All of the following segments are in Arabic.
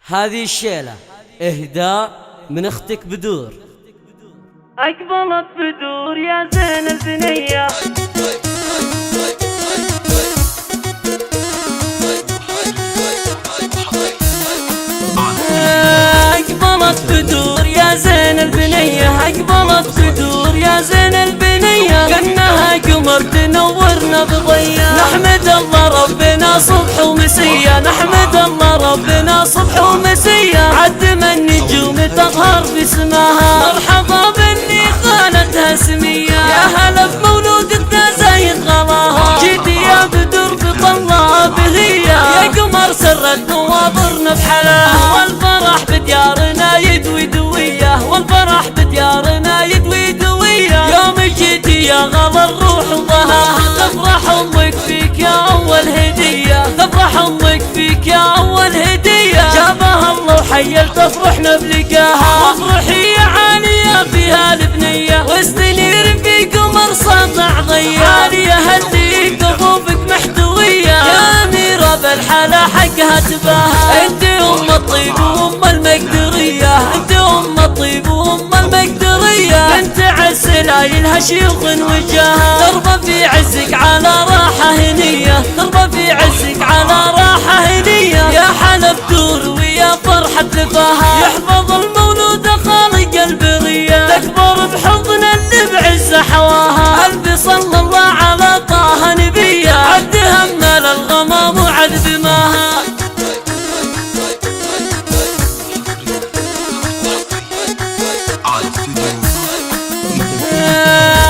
هذه الشيلة إهداء من أختك بدور. أقبلت بدور يا زين البنية، أقبلت بدور يا زين البنية، أقبلت بدور يا زين البنية، كأنها قمر تنورنا بضياء. نحمد الله ربنا صبح ومسية، نحمد الله ربنا صبح ومسية، عدم النجوم تظهر باسمها. مرحبا بني خالتها سمية، يا هلا بمولودتنا زايد غلاها. جيتي يا بدر بطلها بهية، يا قمر سرت نواظرنا بحلاها. والفرح بديارنا يدوي دوية، والفرح بديارنا يدوي دوية، يوم جيتي يا غلا الروح وضهاها. تفرح امك فيك يا اول هدية، تفرح امك فيك يا اول هدية، جابها الله وحيل تفرحنا بلقاها. وافرحي يا عالية فيها البنية، واستنير في قمر ساطع ضيا. عالية هدي كفوفك محتوية، يا أميرة بالحلا حقها تباها. انت ام الطيب وام المقدرية، انت ام الطيب وام المقدرية، بنت عسل عيلها شيوخ وجاها. تربى في عزك على راحة هنية، تربى في عزك على راحة هنية، يا حلب دور ويا فرحة لفاها. يحفظ المولود خالق البرية، تكبر بحضن اللي بعز حواها. قلبي صلى الله على طه نبيه، عد همنا للغمام وعد بماها.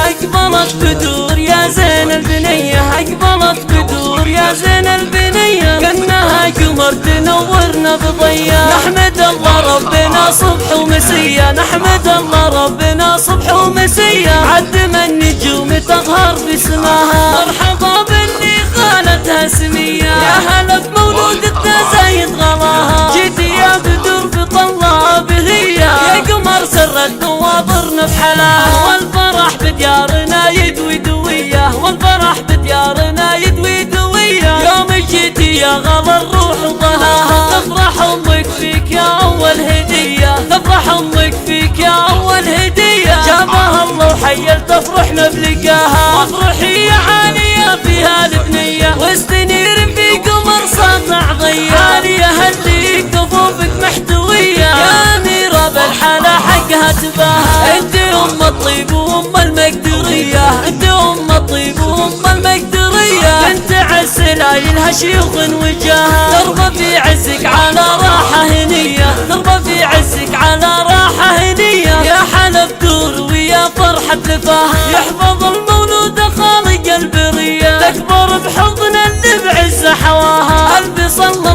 أقبلت بدور يا زين البنية، أقبلت بدور يا زين البنية، كأنها قمر تنورنا بضياء. نحمد الله ربنا صبح ومسية، نحمد الله ربنا صبح ومسية، عدم النجوم تظهر باسمها. مرحبا بني خالتها سمية، يا هلا بمولودتنا زايد غلاها. جيتي يا بدر بطلها بهية، يا قمر سرت نواظرنا بحلاها. والفرح بديارنا يدوي دوية، والفرح بديارنا يدوي دوية، يوم جيتي يا غلا الروح وضهاها. تفرح امك فيك يا اول هدية، تفرح امك فيك يا اول هدية، جابها الله وحيل تفرحنا بلقاها. وافرحي يا عالية فيها البنية، واستنير في قمر ساطع ضيا. عالية هدي كفوفك محتوية، يا أميرة بالحلا حقها تباها. انت ام الطيب وام المقدرية، انت ام الطيب وام المقدرية، بنت عسل عيلها شيوخ وجاها. تربى في عزك على راحة هنية، تربى في عزك على راحة هنية، يا حلب دور ويا فرحة لفاها. يحفظ المولود خالق البرية، تكبر بحضن اللي بعز حواها. قلبي صلى